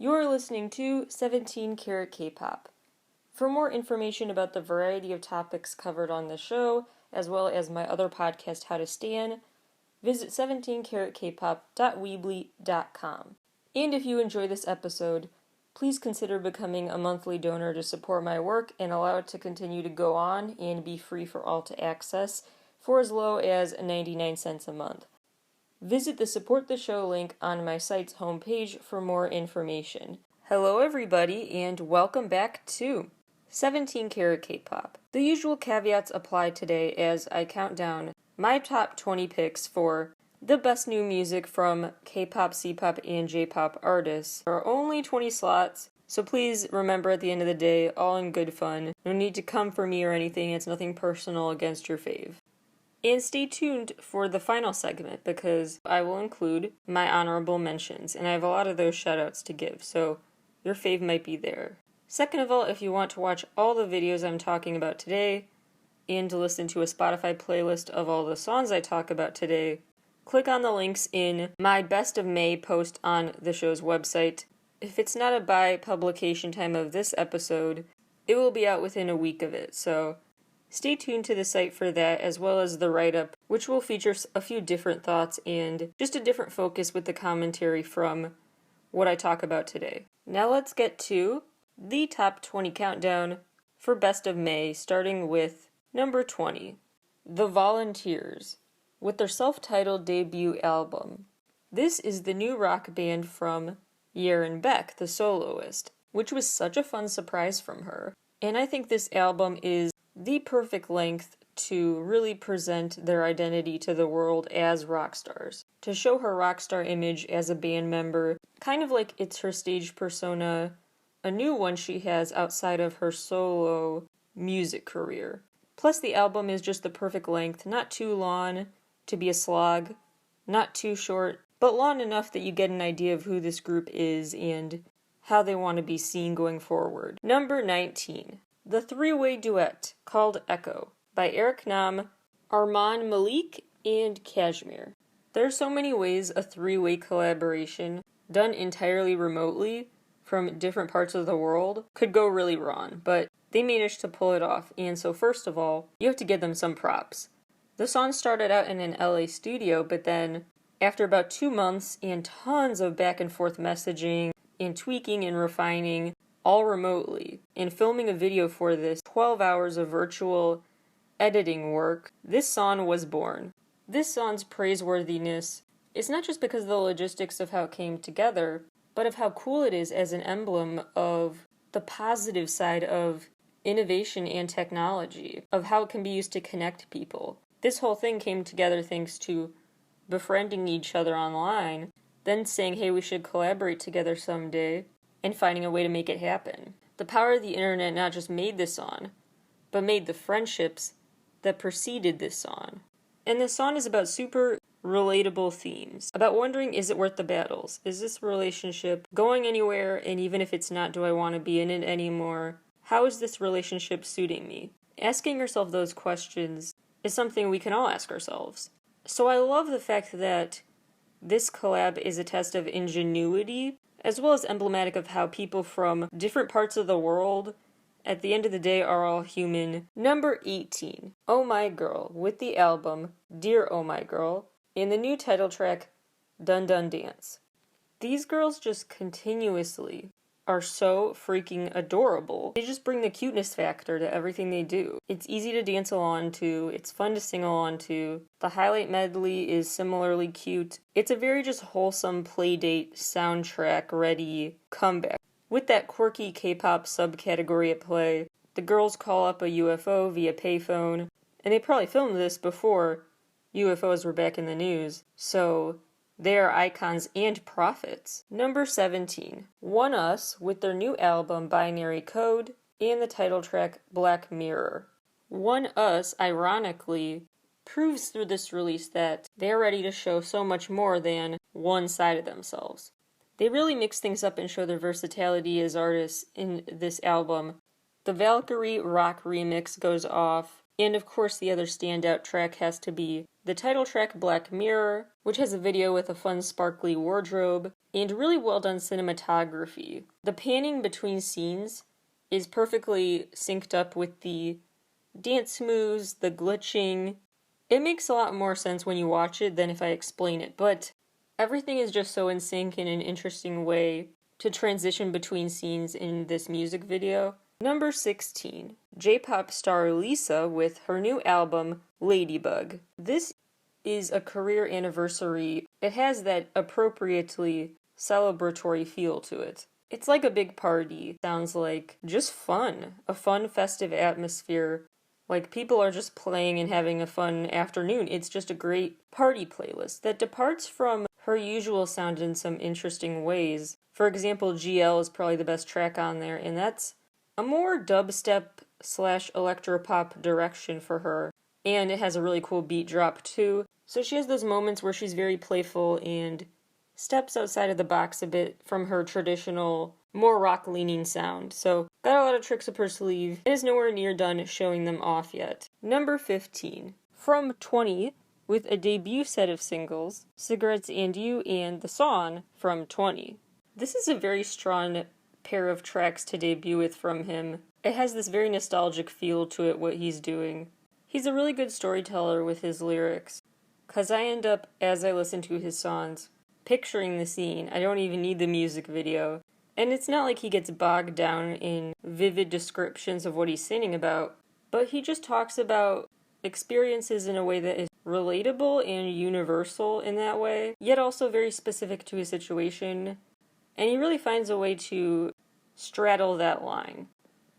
You're listening to 17 Carat K-Pop. For more information about the variety of topics covered on the show, as well as my other podcast, How to Stan, visit 17caratkpop.weebly.com. And if you enjoy this episode, please consider becoming a monthly donor to support my work and allow it to continue to go on and be free for all to access for as low as 99 cents a month. Visit the Support the Show link on my site's homepage for more information. Hello everybody, and welcome back to 17 Carat K-Pop. The usual caveats apply today as I count down my top 20 picks for the best new music from K-pop, C-pop, and J-pop artists. There are only 20 slots, so please remember at the end of the day, all in good fun. No need to come for me or anything, it's nothing personal against your fave. And stay tuned for the final segment because I will include my honorable mentions, and I have a lot of those shoutouts to give, so your fave might be there. Second of all, if you want to watch all the videos I'm talking about today, and to listen to a Spotify playlist of all the songs I talk about today, click on the links in my Best of May post on the show's website. If it's not a by publication time of this episode, it will be out within a week of it, so stay tuned to the site for that, as well as the write-up, which will feature a few different thoughts and just a different focus with the commentary from what I talk about today. Now let's get to the top 20 countdown for Best of May, starting with number 20, The Volunteers, with their self-titled debut album. This is the new rock band from Yerin Beck, the soloist, which was such a fun surprise from her. And I think this album is the perfect length to really present their identity to the world as rock stars. To show her rock star image as a band member, kind of like it's her stage persona, a new one she has outside of her solo music career. Plus the album is just the perfect length, not too long to be a slog, not too short, but long enough that you get an idea of who this group is and how they want to be seen going forward. Number 19. The three-way duet called Echo by Eric Nam, Arman Malik, and Kashmir. There are so many ways a three-way collaboration done entirely remotely from different parts of the world could go really wrong, but they managed to pull it off, and so first of all, you have to give them some props. The song started out in an LA studio, but then after about 2 months and tons of back and forth messaging and tweaking and refining, all remotely, and filming a video for this 12 hours of virtual editing work, this song was born. This song's praiseworthiness is not just because of the logistics of how it came together, but of how cool it is as an emblem of the positive side of innovation and technology, of how it can be used to connect people. This whole thing came together thanks to befriending each other online, then saying, hey, we should collaborate together someday, and finding a way to make it happen. The power of the internet not just made this song, but made the friendships that preceded this song. And this song is about super relatable themes, about wondering, is it worth the battles? Is this relationship going anywhere? And even if it's not, do I want to be in it anymore? How is this relationship suiting me? Asking yourself those questions is something we can all ask ourselves. So I love the fact that this collab is a test of ingenuity, as well as emblematic of how people from different parts of the world, at the end of the day, are all human. Number 18, Oh My Girl, with the album Dear Oh My Girl, and the new title track, Dun Dun Dance. These girls just continuously are so freaking adorable. They just bring the cuteness factor to everything they do. It's easy to dance along to, it's fun to sing along to. The highlight medley is similarly cute. It's a very just wholesome playdate soundtrack ready comeback. With that quirky K-pop subcategory at play, the girls call up a UFO via payphone, and they probably filmed this before UFOs were back in the news, so they are icons and prophets. Number 17, One Us, with their new album Binary Code and the title track Black Mirror. One Us, ironically, proves through this release that they're ready to show so much more than one side of themselves. They really mix things up and show their versatility as artists in this album. The Valkyrie rock remix goes off. And of course the other standout track has to be the title track Black Mirror, which has a video with a fun sparkly wardrobe and really well done cinematography. The panning between scenes is perfectly synced up with the dance moves, the glitching. It makes a lot more sense when you watch it than if I explain it, but everything is just so in sync in an interesting way to transition between scenes in this music video. Number 16, J-pop star Lisa with her new album, Ladybug. This is a career anniversary. It has that appropriately celebratory feel to it. It's like a big party. Sounds like just fun. A fun, festive atmosphere. Like people are just playing and having a fun afternoon. It's just a great party playlist that departs from her usual sound in some interesting ways. For example, GL is probably the best track on there, and that's a more dubstep / electropop direction for her. And it has a really cool beat drop too. So she has those moments where she's very playful and steps outside of the box a bit from her traditional, more rock-leaning sound. So got a lot of tricks up her sleeve and is nowhere near done showing them off yet. Number 15, from 20, with a debut set of singles, Cigarettes and You and The Song from 20. This is a very strong pair of tracks to debut with from him. It has this very nostalgic feel to it, what he's doing. He's a really good storyteller with his lyrics, because I end up, as I listen to his songs, picturing the scene. I don't even need the music video. And it's not like he gets bogged down in vivid descriptions of what he's singing about, but he just talks about experiences in a way that is relatable and universal in that way, yet also very specific to his situation. And he really finds a way to straddle that line.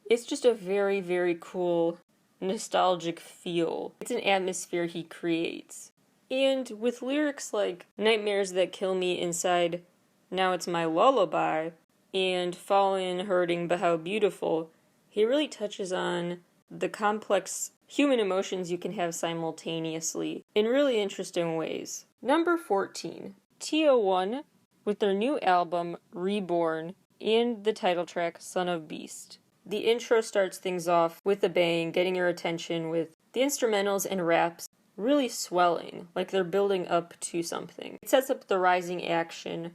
It's just a very, very cool, nostalgic feel. It's an atmosphere he creates. And with lyrics like Nightmares That Kill Me Inside, Now It's My Lullaby, and Fallen, Hurting, But How Beautiful, he really touches on the complex human emotions you can have simultaneously in really interesting ways. Number 14, TO1 with their new album, Reborn, and the title track, Son of Beast. The intro starts things off with a bang, getting your attention with the instrumentals and raps really swelling, like they're building up to something. It sets up the rising action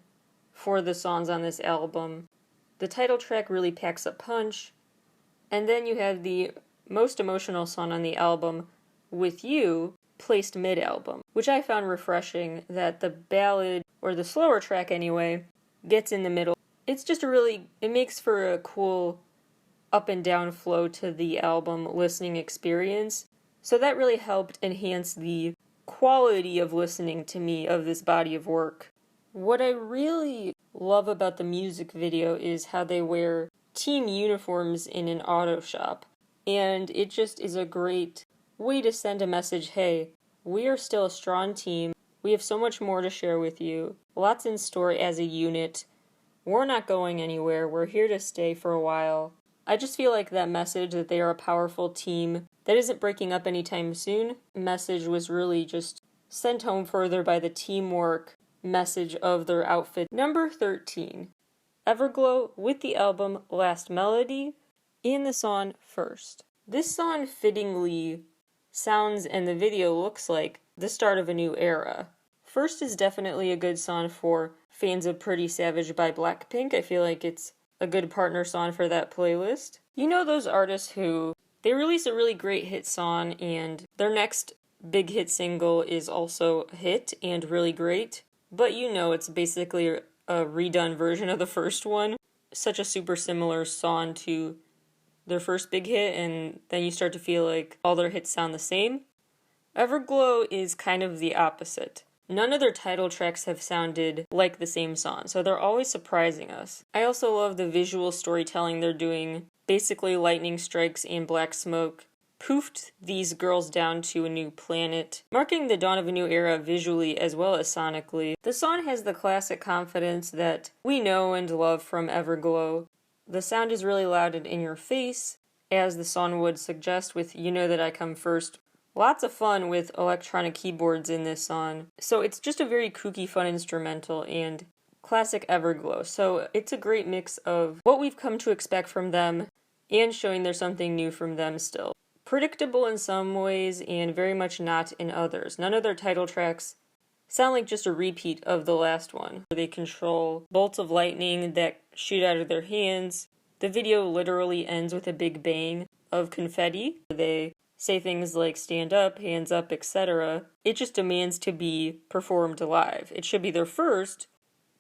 for the songs on this album. The title track really packs a punch, and then you have the most emotional song on the album, With You, placed mid-album, which I found refreshing that the ballad, or the slower track anyway, gets in the middle. It's just it makes for a cool up and down flow to the album listening experience. So that really helped enhance the quality of listening to me of this body of work. What I really love about the music video is how they wear team uniforms in an auto shop. And it just is a great way to send a message, hey, we are still a strong team. We have so much more to share with you. Lots in store as a unit. We're not going anywhere. We're here to stay for a while. I just feel like that message that they are a powerful team that isn't breaking up anytime soon message was really just sent home further by the teamwork message of their outfit. Number 13, Everglow with the album Last Melody and the song First. This song fittingly sounds and the video looks like the start of a new era. First is definitely a good song for fans of Pretty Savage by Blackpink. I feel like it's a good partner song for that playlist. You know those artists who, they release a really great hit song and their next big hit single is also a hit and really great, but you know it's basically a redone version of the first one. Such a super similar song to their first big hit, and then you start to feel like all their hits sound the same. Everglow is kind of the opposite. None of their title tracks have sounded like the same song, so they're always surprising us. I also love the visual storytelling they're doing. Basically, lightning strikes and black smoke poofed these girls down to a new planet, marking the dawn of a new era visually as well as sonically. The song has the classic confidence that we know and love from Everglow. The sound is really loud and in your face, as the song would suggest with You Know That I Come First. Lots of fun with electronic keyboards in this song. So it's just a very kooky, fun instrumental and classic Everglow. So it's a great mix of what we've come to expect from them and showing there's something new from them still. predictable in some ways and very much not in others. None of their title tracks sound like just a repeat of the last one. They control bolts of lightning that shoot out of their hands. The video literally ends with a big bang of confetti. They say things like stand up, hands up, etc. It just demands to be performed live. It should be their first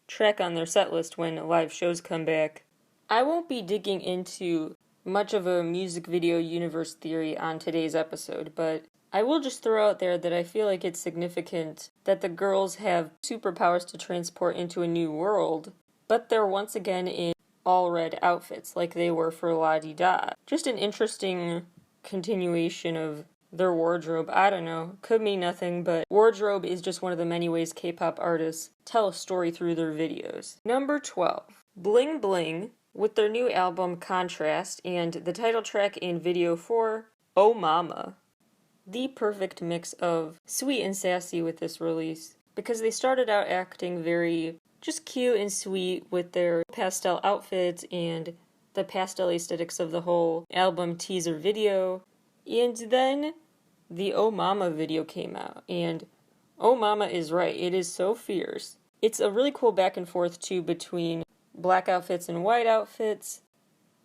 track on their set list when live shows come back. I won't be digging into much of a music video universe theory on today's episode, but I will just throw out there that I feel like it's significant that the girls have superpowers to transport into a new world, but they're once again in all red outfits like they were for La Di Da. Just an interesting continuation of their wardrobe. I don't know, could mean nothing, but wardrobe is just one of the many ways K-pop artists tell a story through their videos. Number 12, Bling Bling, with their new album Contrast and the title track and video for Oh Mama. The perfect mix of sweet and sassy with this release, because they started out acting very just cute and sweet with their pastel outfits and the pastel aesthetics of the whole album teaser video, and then the Oh Mama video came out, and Oh Mama is right, it is so fierce. It's a really cool back and forth too between black outfits and white outfits.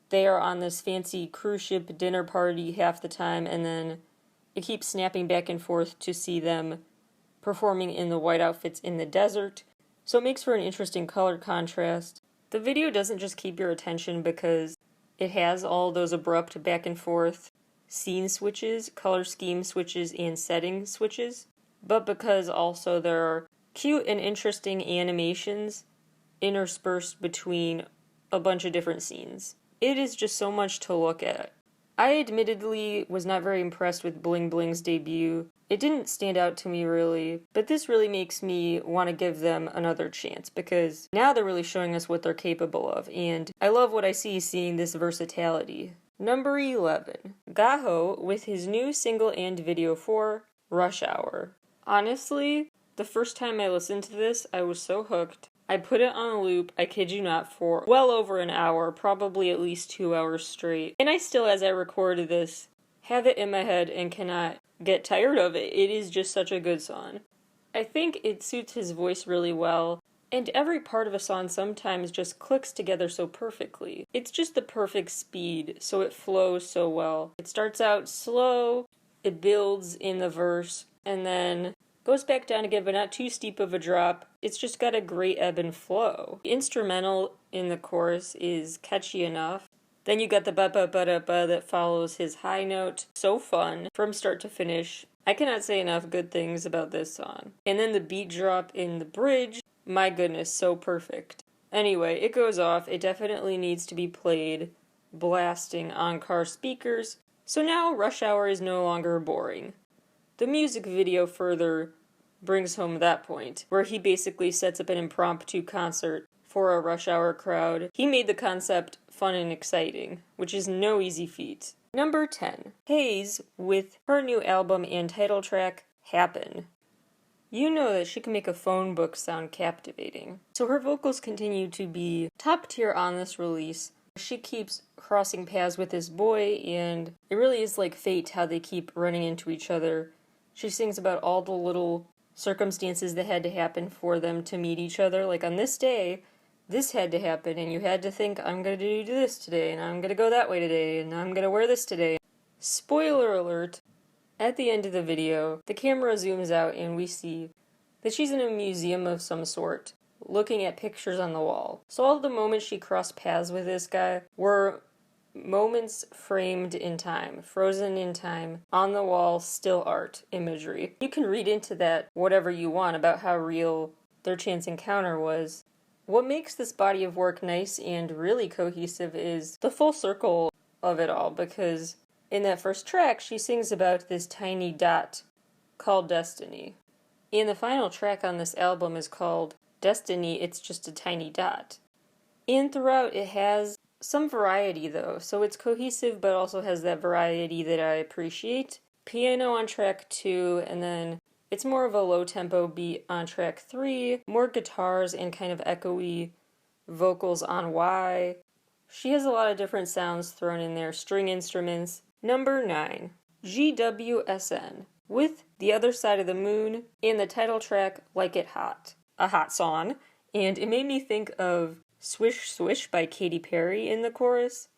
They are on this fancy cruise ship dinner party half the time, and then it keeps snapping back and forth to see them performing in the white outfits in the desert, so it makes for an interesting color contrast. The video doesn't just keep your attention because it has all those abrupt back and forth scene switches, color scheme switches, and setting switches, but because also there are cute and interesting animations interspersed between a bunch of different scenes. It is just so much to look at. I admittedly was not very impressed with Bling Bling's debut. It didn't stand out to me really, but this really makes me want to give them another chance because now they're really showing us what they're capable of, and I love what I see seeing this versatility. Number 11, Gaho with his new single and video for Rush Hour. Honestly, the first time I listened to this, I was so hooked. I put it on a loop, I kid you not, for well over an hour, probably at least 2 hours straight. And I still, as I recorded this, have it in my head and cannot get tired of it. It is just such a good song. I think it suits his voice really well, and every part of a song sometimes just clicks together so perfectly. It's just the perfect speed, so it flows so well. It starts out slow, it builds in the verse, and then goes back down again, but not too steep of a drop. It's just got a great ebb and flow. The instrumental in the chorus is catchy enough. Then you got the ba-ba-ba-da-ba that follows his high note. So fun from start to finish. I cannot say enough good things about this song. And then the beat drop in the bridge, my goodness, so perfect. Anyway, it goes off. It definitely needs to be played blasting on car speakers. So now Rush Hour is no longer boring. The music video further brings home that point, where he basically sets up an impromptu concert for a Rush Hour crowd. He made the concept fun and exciting, which is no easy feat. Number 10, Haze with her new album and title track, Happen. You know that she can make a phone book sound captivating. So her vocals continue to be top tier on this release. She keeps crossing paths with this boy, and it really is like fate how they keep running into each other. She sings about all the little circumstances that had to happen for them to meet each other. Like on this day, this had to happen, and you had to think, I'm going to do this today, and I'm going to go that way today, and I'm going to wear this today. Spoiler alert, at the end of the video, the camera zooms out and we see that she's in a museum of some sort, looking at pictures on the wall. So all the moments she crossed paths with this guy were moments framed in time, frozen in time, on the wall, still art imagery. You can read into that whatever you want about how real their chance encounter was. What makes this body of work nice and really cohesive is the full circle of it all, because in that first track, she sings about this tiny dot called Destiny. And the final track on this album is called Destiny, It's Just a Tiny Dot. And throughout, it has some variety though, so it's cohesive but also has that variety that I appreciate. Piano on track 2, and then it's more of a low tempo beat on track 3, more guitars and kind of echoey vocals on Y. She has a lot of different sounds thrown in there, string instruments. Number 9, GWSN with The Other Side of the Moon and the title track Like It Hot, a hot song, and it made me think of Swish Swish by Katy Perry in the chorus.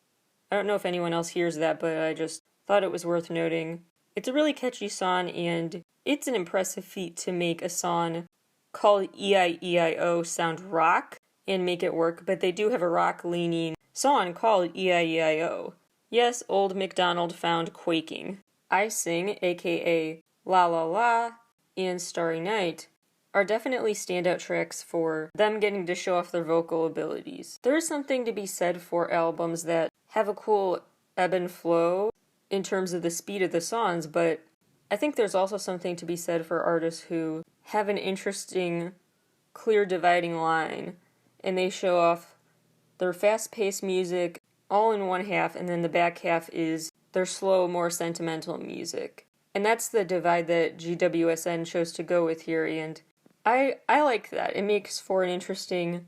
I don't know if anyone else hears that, but I just thought it was worth noting. It's a really catchy song, and it's an impressive feat to make a song called E-I-E-I-O sound rock and make it work, but they do have a rock-leaning song called E-I-E-I-O. Yes, Old MacDonald found quaking. I Sing, aka La La La, and Starry Night are definitely standout tracks for them getting to show off their vocal abilities. There is something to be said for albums that have a cool ebb and flow in terms of the speed of the songs, but I think there's also something to be said for artists who have an interesting, clear dividing line, and they show off their fast-paced music all in one half, and then the back half is their slow, more sentimental music. And that's the divide that GWSN chose to go with here, and I like that. It makes for an interesting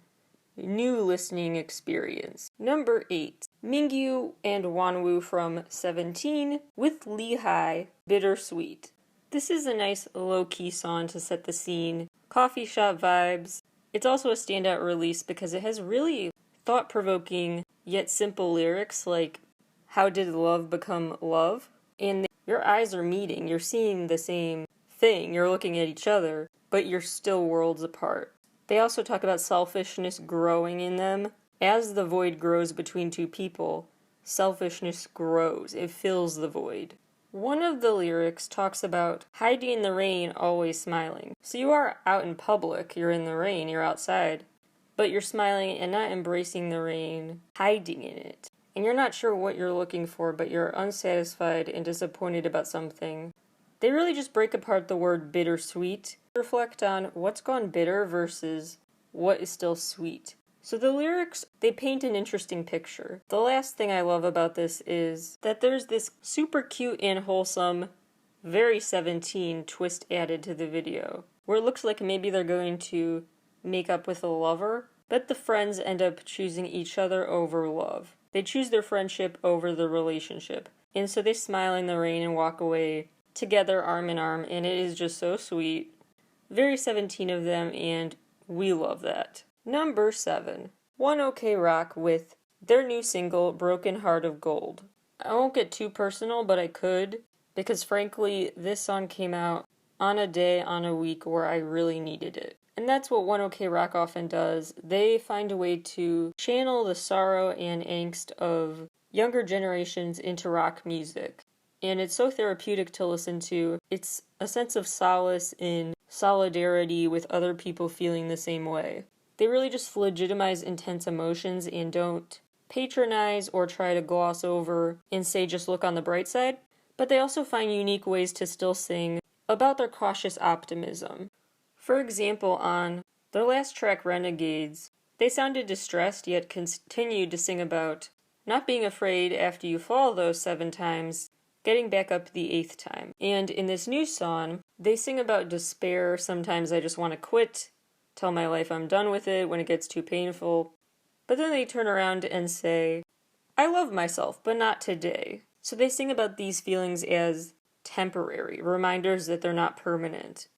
new listening experience. Number 8. Mingyu and Wanwoo from 17 with Lehigh, Bittersweet. This is a nice low-key song to set the scene. Coffee shop vibes. It's also a standout release because it has really thought-provoking yet simple lyrics like, how did love become love? And your eyes are meeting, you're seeing the same thing, you're looking at each other, but you're still worlds apart. They also talk about selfishness growing in them. As the void grows between two people, selfishness grows, it fills the void. One of the lyrics talks about hiding in the rain, always smiling. So you are out in public, you're in the rain, you're outside, but you're smiling and not embracing the rain, hiding in it. And you're not sure what you're looking for, but you're unsatisfied and disappointed about something. They really just break apart the word bittersweet, reflect on what's gone bitter versus what is still sweet. So the lyrics, they paint an interesting picture. The last thing I love about this is that there's this super cute and wholesome, very 17 twist added to the video, where it looks like maybe they're going to make up with a lover, but the friends end up choosing each other over love. They choose their friendship over the relationship. And so they smile in the rain and walk away together arm in arm, and it is just so sweet. Very 17 of them, and we love that. Number 7. One OK Rock with their new single, Broken Heart of Gold. I won't get too personal, but I could, because frankly, this song came out on a day, on a week where I really needed it. And that's what One OK Rock often does. They find a way to channel the sorrow and angst of younger generations into rock music. And it's so therapeutic to listen to. It's a sense of solace in solidarity with other people feeling the same way. They really just legitimize intense emotions and don't patronize or try to gloss over and say just look on the bright side. But they also find unique ways to still sing about their cautious optimism. For example, on their last track, Renegades, they sounded distressed yet continued to sing about not being afraid after you fall those 7 times, getting back up the 8th time. And in this new song, they sing about despair. Sometimes I just want to quit, tell my life I'm done with it when it gets too painful. But then they turn around and say, I love myself, but not today. So they sing about these feelings as temporary, reminders that they're not permanent.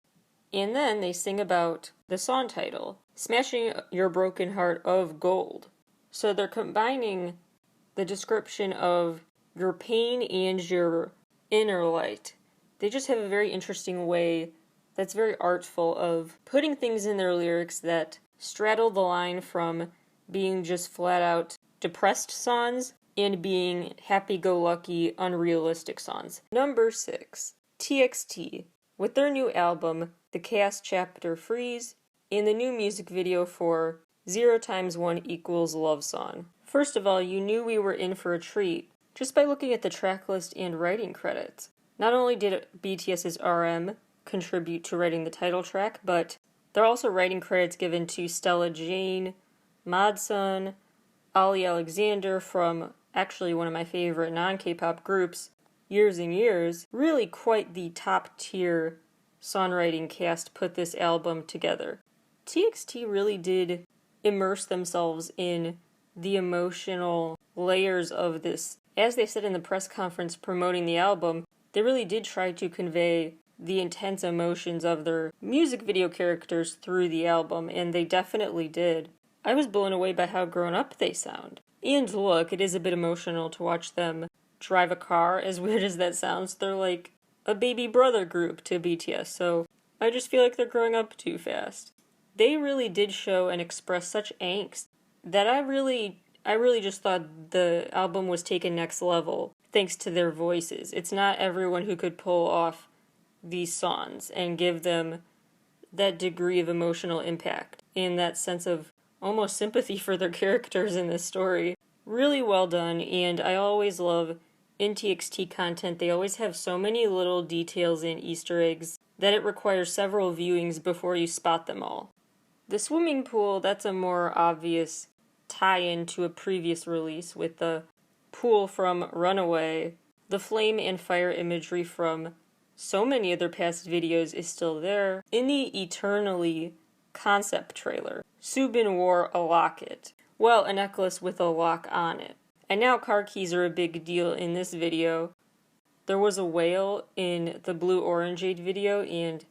And then they sing about the song title, Smashing Your Broken Heart of Gold. So they're combining the description of your pain and your inner light. They just have a very interesting way that's very artful of putting things in their lyrics that straddle the line from being just flat out depressed songs and being happy-go-lucky, unrealistic songs. Number 6. TXT, with their new album, The Chaos Chapter Freeze, and the new music video for 0 × 1 = Love Song. First of all, you knew we were in for a treat just by looking at the tracklist and writing credits. Not only did BTS's RM contribute to writing the title track, but there are also writing credits given to Stella Jane, Madsun, Ali Alexander from actually one of my favorite non-K-pop groups, Years and Years. Really quite the top-tier songwriting cast put this album together. TXT really did immerse themselves in the emotional layers of this. As they said in the press conference promoting the album, they really did try to convey the intense emotions of their music video characters through the album, and they definitely did. I was blown away by how grown up they sound. And look, it is a bit emotional to watch them drive a car, as weird as that sounds. They're like a baby brother group to BTS, so I just feel like they're growing up too fast. They really did show and express such angst that I really just thought the album was taken next level thanks to their voices. It's not everyone who could pull off these songs and give them that degree of emotional impact and that sense of almost sympathy for their characters in this story. Really well done, and I always love in TXT content, they always have so many little details and Easter eggs that it requires several viewings before you spot them all. The swimming pool, that's a more obvious tie-in to a previous release with the pool from Runaway. The flame and fire imagery from so many of their past videos is still there. In the Eternally concept trailer, Soobin wore a locket. Well, a necklace with a lock on it. And now car keys are a big deal in this video. There was a whale in the Blue Orangeade video, and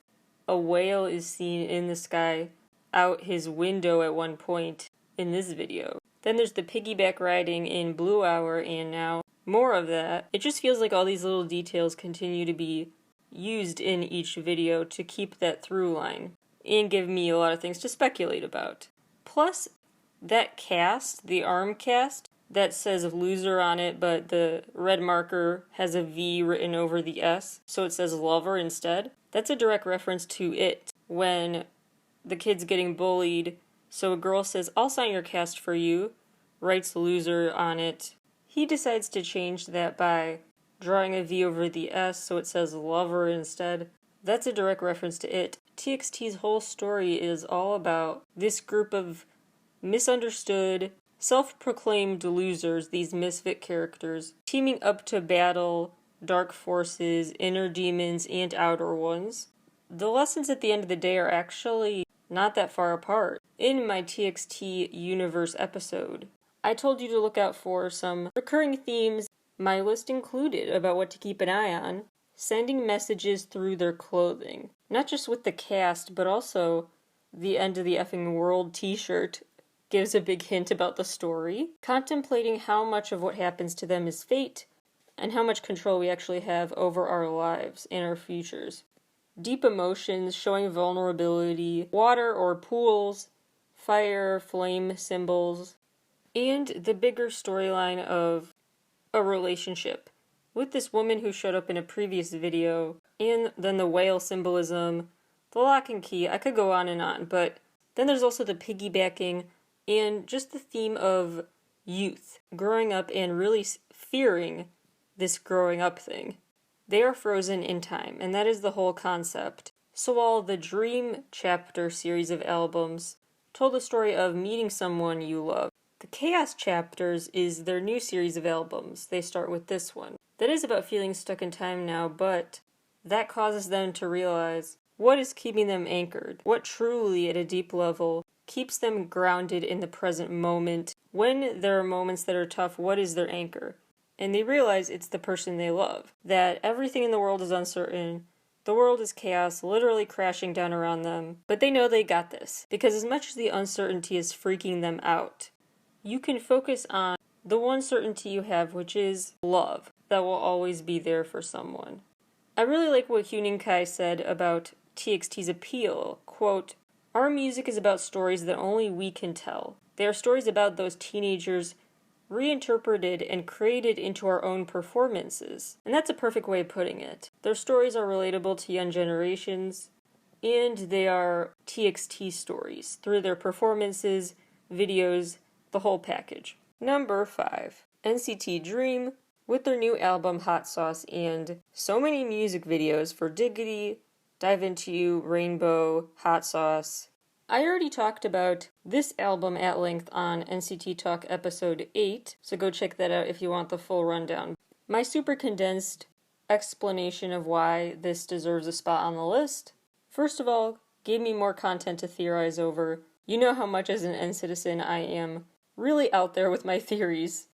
a whale is seen in the sky out his window at one point in this video. Then there's the piggyback riding in Blue Hour, and now more of that. It just feels like all these little details continue to be used in each video to keep that through line and give me a lot of things to speculate about. Plus, that cast, the arm cast, that says loser on it, but the red marker has a V written over the S, so it says lover instead. That's a direct reference to It, when the kid's getting bullied, so a girl says, "I'll sign your cast for you," writes loser on it. He decides to change that by drawing a V over the S, so it says lover instead. That's a direct reference to It. TXT's whole story is all about this group of misunderstood, self-proclaimed losers, these misfit characters, teaming up to battle dark forces, inner demons, and outer ones. The lessons at the end of the day are actually not that far apart. In my TXT Universe episode, I told you to look out for some recurring themes my list included about what to keep an eye on. Sending messages through their clothing. Not just with the cast, but also the End of the Effing World t-shirt gives a big hint about the story. Contemplating how much of what happens to them is fate, and how much control we actually have over our lives and our futures. Deep emotions, showing vulnerability, water or pools, fire, flame symbols, and the bigger storyline of a relationship with this woman who showed up in a previous video, and then the whale symbolism, the lock and key. I could go on, but then there's also the piggybacking and just the theme of youth, growing up and really fearing this growing up thing. They are frozen in time, and that is the whole concept. So while the Dream Chapter series of albums told the story of meeting someone you love, the Chaos Chapters is their new series of albums. They start with this one. That is about feeling stuck in time now, but that causes them to realize what is keeping them anchored, what truly at a deep level keeps them grounded in the present moment. When there are moments that are tough, what is their anchor? And they realize it's the person they love, that everything in the world is uncertain, the world is chaos, literally crashing down around them, but they know they got this, because as much as the uncertainty is freaking them out, you can focus on the one certainty you have, which is love, that will always be there for someone. I really like what Huening Kai said about TXT's appeal. Quote, "Our music is about stories that only we can tell. They are stories about those teenagers reinterpreted and created into our own performances." And that's a perfect way of putting it. Their stories are relatable to young generations, and they are TXT stories through their performances, videos, the whole package. Number 5. NCT Dream, with their new album Hot Sauce and so many music videos for Diggity, Dive Into You, Rainbow, Hot Sauce. I already talked about this album at length on NCT Talk episode 8, so go check that out if you want the full rundown. My super condensed explanation of why this deserves a spot on the list, first of all, gave me more content to theorize over. You know how much as an N-citizen I am really out there with my theories.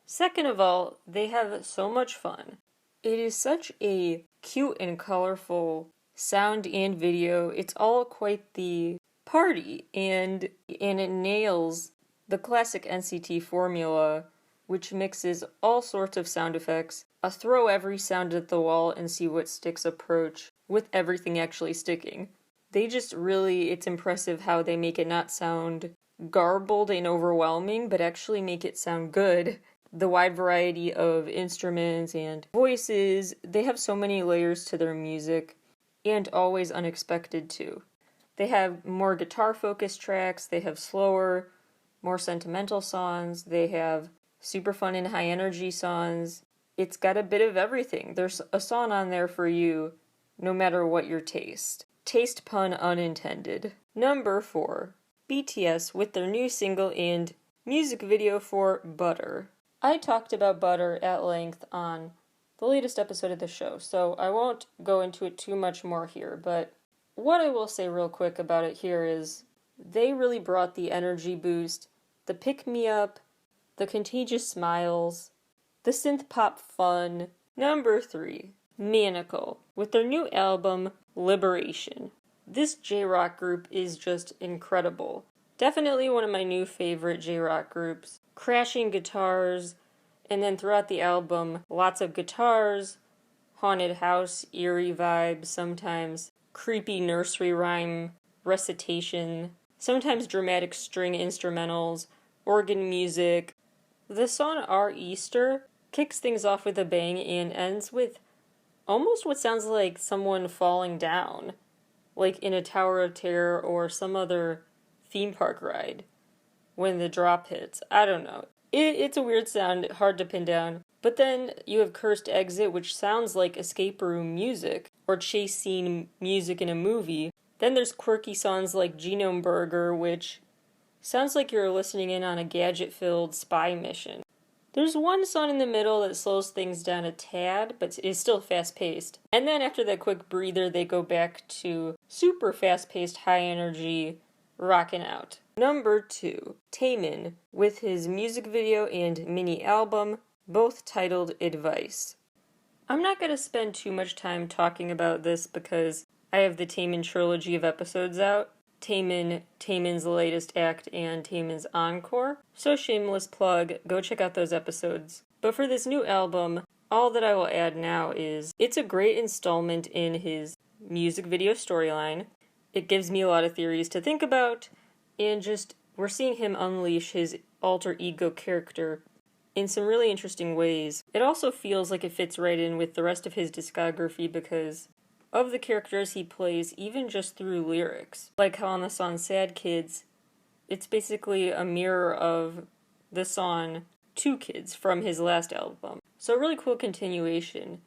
Second of all, they have so much fun. It is such a cute and colorful sound and video. It's all quite the party, and it nails the classic NCT formula, which mixes all sorts of sound effects, a throw every sound at the wall and see what sticks approach, with everything actually sticking. They just really, it's impressive how they make it not sound garbled and overwhelming, but actually make it sound good. The wide variety of instruments and voices, they have so many layers to their music, and always unexpected too. They have more guitar-focused tracks, they have slower, more sentimental songs, they have super fun and high-energy songs. It's got a bit of everything. There's a song on there for you, no matter what your taste. Taste pun unintended. Number 4. BTS with their new single and music video for Butter. I talked about Butter at length on the latest episode of the show, so I won't go into it too much more here, but what I will say real quick about it here is they really brought the energy boost, the pick-me-up, the contagious smiles, the synth-pop fun. Number 3. Manacle with their new album, Liberation. This J-rock group is just incredible. Definitely one of my new favorite J-rock groups. Crashing guitars, and then throughout the album, lots of guitars, haunted house, eerie vibes, sometimes creepy nursery rhyme recitation, sometimes dramatic string instrumentals, organ music. The song Our Easter kicks things off with a bang and ends with almost what sounds like someone falling down, like in a Tower of Terror or some other theme park ride when the drop hits. I don't know. It's a weird sound, hard to pin down. But then you have Cursed Exit, which sounds like escape room music or chase scene music in a movie. Then there's quirky songs like Genome Burger, which sounds like you're listening in on a gadget-filled spy mission. There's one song in the middle that slows things down a tad, but is still fast-paced. And then after that quick breather, they go back to super fast-paced, high-energy, rockin' out. Number 2, Taemin, with his music video and mini album, both titled Advice. I'm not going to spend too much time talking about this because I have the Taemin trilogy of episodes out. Taemin's latest act, and Taemin's encore. So shameless plug, go check out those episodes. But for this new album, all that I will add now is it's a great installment in his music video storyline. It gives me a lot of theories to think about, and just we're seeing him unleash his alter ego character in some really interesting ways. It also feels like it fits right in with the rest of his discography because of the characters he plays, even just through lyrics. Like how on the song Sad Kids, it's basically a mirror of the song Two Kids from his last album. So a really cool continuation.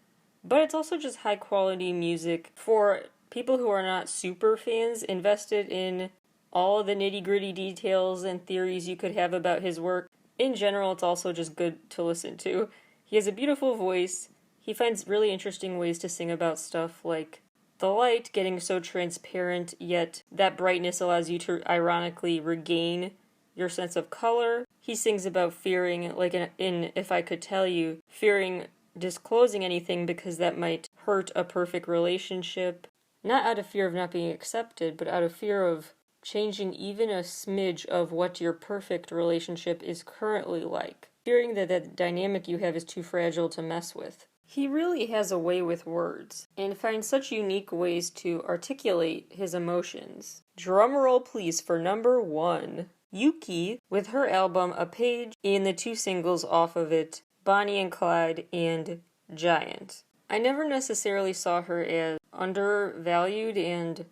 But it's also just high quality music for people who are not super fans, invested in all of the nitty gritty details and theories you could have about his work. In general, it's also just good to listen to. He has a beautiful voice. He finds really interesting ways to sing about stuff like the light getting so transparent, yet that brightness allows you to ironically regain your sense of color. He sings about fearing, like in If I Could Tell You, fearing disclosing anything because that might hurt a perfect relationship. Not out of fear of not being accepted, but out of fear of changing even a smidge of what your perfect relationship is currently like. Fearing that that dynamic you have is too fragile to mess with. He really has a way with words, and finds such unique ways to articulate his emotions. Drumroll please for number 1. Yuki, with her album A Page, and the 2 singles off of it, Bonnie and Clyde and Giant. I never necessarily saw her as undervalued and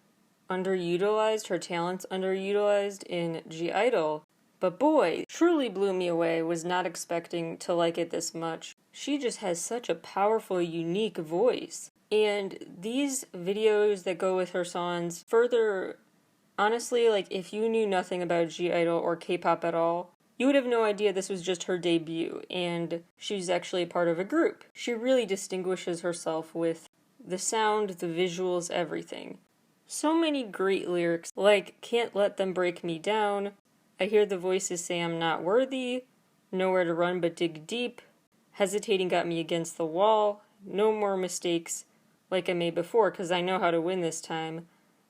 underutilized, her talents underutilized in G-Idol, but boy, truly blew me away. Was not expecting to like it this much. She just has such a powerful, unique voice. And these videos that go with her songs further, honestly, like if you knew nothing about G-Idol or K-pop at all, you would have no idea this was just her debut, and she's actually part of a group. She really distinguishes herself with the sound, the visuals, everything. So many great lyrics, like Can't Let Them Break Me Down, I Hear the Voices Say I'm Not Worthy, Nowhere to Run But Dig Deep, Hesitating Got Me Against the Wall, No more mistakes like I made before, 'cause I know how to win this time.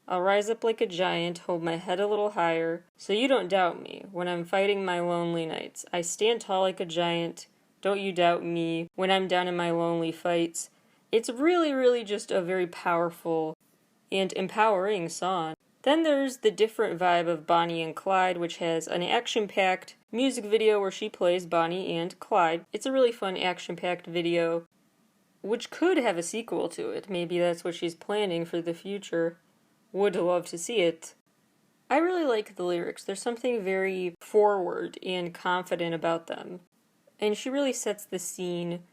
I'll rise up like a giant, hold my head a little higher, so you don't doubt me when I'm fighting my lonely nights. I stand tall like a giant, don't you doubt me when I'm down in my lonely fights. It's really, really just a very powerful and empowering song. Then there's the different vibe of Bonnie and Clyde, which has an action-packed music video where she plays Bonnie and Clyde. It's a really fun action-packed video, which could have a sequel to it. Maybe that's what she's planning for the future. Would love to see it. I really like the lyrics. There's something very forward and confident about them. And she really sets the scene,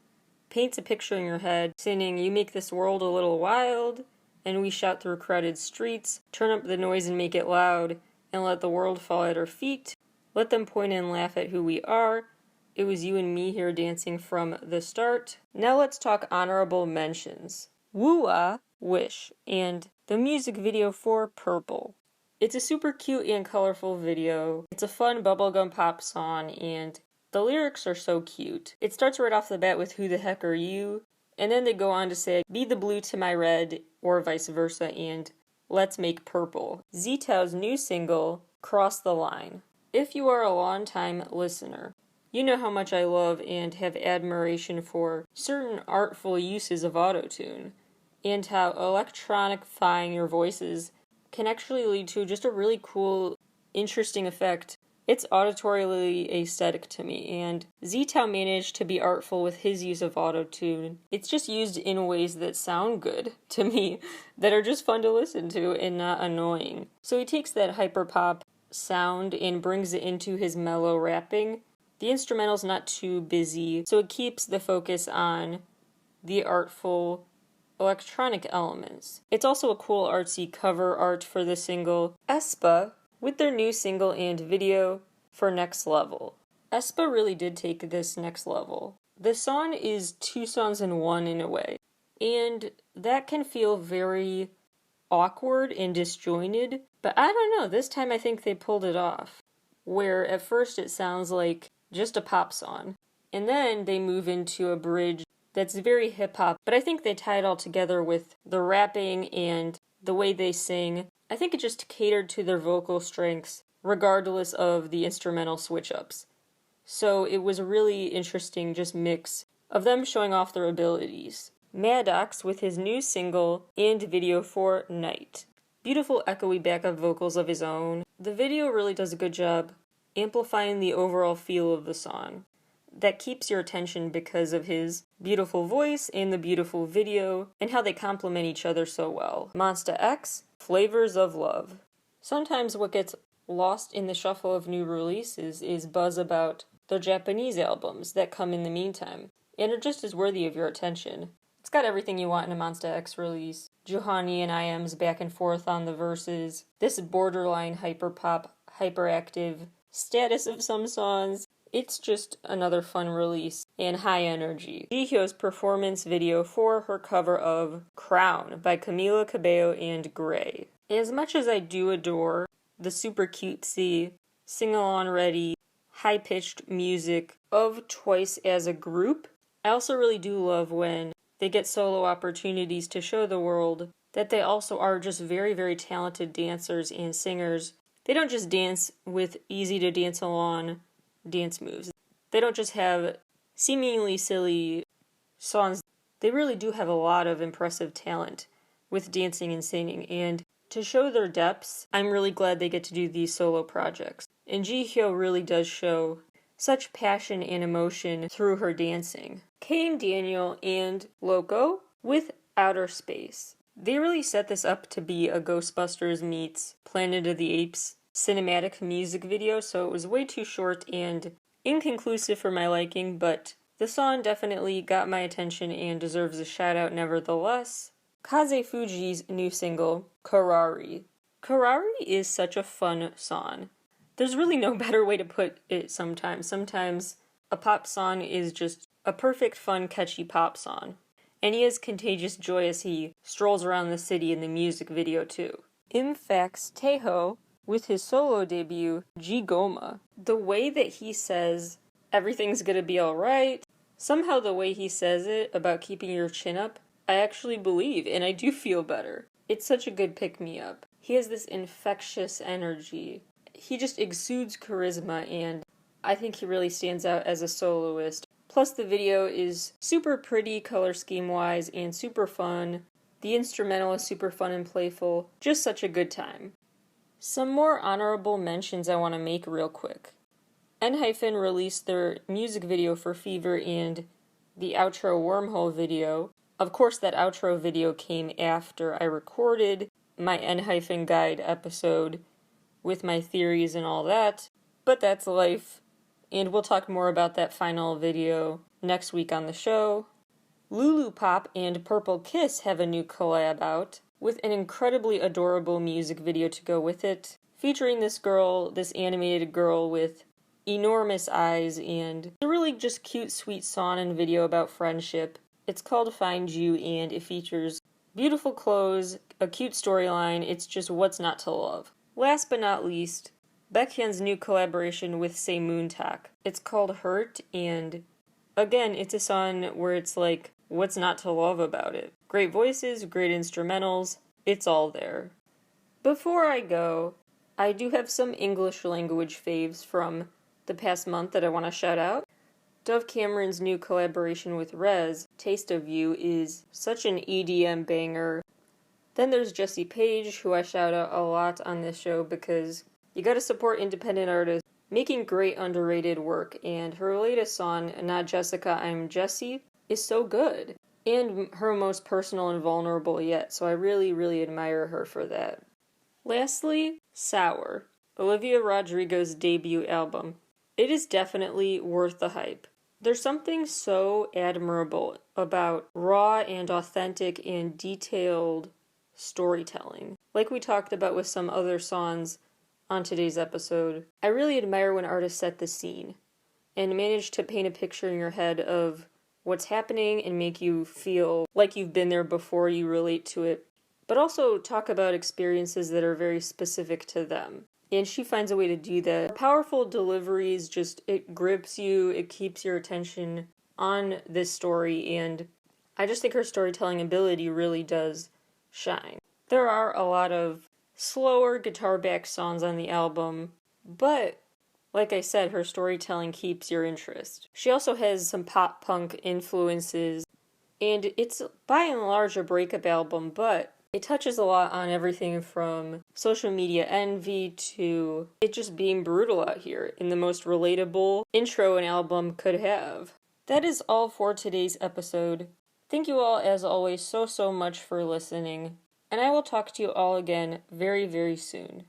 paints a picture in your head, singing, "You make this world a little wild, and we shout through crowded streets, turn up the noise and make it loud, and let the world fall at our feet. Let them point and laugh at who we are. It was you and me here dancing from the start." Now let's talk honorable mentions. Woo-ah, Wish, and the music video for Purple. It's a super cute and colorful video. It's a fun bubblegum pop song, and the lyrics are so cute. It starts right off the bat with "Who the heck are you?" And then they go on to say, "Be the blue to my red," or vice versa, and "Let's make purple." Z-Tao's new single, "Cross the Line." If you are a long-time listener, you know how much I love and have admiration for certain artful uses of autotune, and how electronifying your voices can actually lead to just a really cool, interesting effect. It's auditorially aesthetic to me, and Z-Tao managed to be artful with his use of autotune. It's just used in ways that sound good to me, that are just fun to listen to and not annoying. So he takes that hyperpop sound and brings it into his mellow rapping. The instrumental's not too busy, so it keeps the focus on the artful electronic elements. It's also a cool artsy cover art for the single aespa, with their new single and video for Next Level. aespa really did take this next level. The song is two songs in one in a way, and that can feel very awkward and disjointed, but I don't know, this time I think they pulled it off. Where at first it sounds like just a pop song, and then they move into a bridge that's very hip-hop, but I think they tie it all together with the rapping and the way they sing. I think it just catered to their vocal strengths, regardless of the instrumental switch-ups. So it was a really interesting just mix of them showing off their abilities. Maddox with his new single and video for Night. Beautiful echoey backup vocals of his own. The video really does a good job amplifying the overall feel of the song. That keeps your attention because of his beautiful voice and the beautiful video, and how they complement each other so well. Monsta X, Flavors of Love. Sometimes what gets lost in the shuffle of new releases is buzz about their Japanese albums that come in the meantime, and are just as worthy of your attention. It's got everything you want in a Monsta X release. Juhani and IM's back and forth on the verses, this borderline hyperpop, hyperactive status of some songs. It's just another fun release and high energy. Jihyo's performance video for her cover of Crown by Camila Cabello and Gray. As much as I do adore the super cutesy, sing-along ready, high-pitched music of Twice as a group, I also really do love when they get solo opportunities to show the world that they also are just very, very talented dancers and singers. They don't just dance with easy-to-dance-along dance moves. They don't just have seemingly silly songs. They really do have a lot of impressive talent with dancing and singing, and to show their depths, I'm really glad they get to do these solo projects. And Jihyo really does show such passion and emotion through her dancing. Kane Daniel and Loco with Outer Space. They really set this up to be a Ghostbusters meets Planet of the Apes cinematic music video, so it was way too short and inconclusive for my liking, but the song definitely got my attention and deserves a shout out nevertheless. Kaze Fuji's new single, Karari. Karari is such a fun song. There's really no better way to put it sometimes. Sometimes a pop song is just a perfect, fun, catchy pop song. And he has contagious joy as he strolls around the city in the music video too. Imfax Teho with his solo debut, G Goma. The way that he says, everything's gonna be alright, Somehow the way he says it about keeping your chin up, I actually believe, and I do feel better. It's such a good pick-me-up. He has this infectious energy. He just exudes charisma, and I think he really stands out as a soloist. Plus the video is super pretty color scheme-wise and super fun. The instrumental is super fun and playful. Just such a good time. Some more honorable mentions I want to make real quick. N-Hyphen released their music video for Fever and the outro Wormhole video. Of course, that outro video came after I recorded my N-Hyphen guide episode with my theories and all that, but that's life, and we'll talk more about that final video next week on the show. Lulu Pop and Purple Kiss have a new collab out, with an incredibly adorable music video to go with it, featuring this girl, this animated girl with enormous eyes, and a really just cute, sweet song and video about friendship. It's called Find You, and it features beautiful clothes, a cute storyline. It's just what's not to love. Last but not least, Baekhyun's new collaboration with Say Moontak. It's called Hurt, and again, it's a song where it's like, what's not to love about it? Great voices, great instrumentals, it's all there. Before I go, I do have some English language faves from the past month that I want to shout out. Dove Cameron's new collaboration with Rez, Taste of You, is such an EDM banger. Then there's Jessie Page, who I shout out a lot on this show because you gotta support independent artists making great underrated work, and her latest song, Not Jessica, I'm Jessie, is so good, and her most personal and vulnerable yet, so I really, really admire her for that. Lastly, Sour, Olivia Rodrigo's debut album. It is definitely worth the hype. There's something so admirable about raw and authentic and detailed storytelling. Like we talked about with some other songs on today's episode, I really admire when artists set the scene and manage to paint a picture in your head of what's happening and make you feel like you've been there before you relate to it, but also talk about experiences that are very specific to them. And she finds a way to do that. Powerful deliveries, just it grips you, it keeps your attention on this story, and I just think her storytelling ability really does shine. There are a lot of slower guitar-backed songs on the album, but like I said, her storytelling keeps your interest. She also has some pop-punk influences, and it's by and large a breakup album, but it touches a lot on everything from social media envy to it just being brutal out here in the most relatable intro an album could have. That is all for today's episode. Thank you all, as always, so much for listening, and I will talk to you all again very, very soon.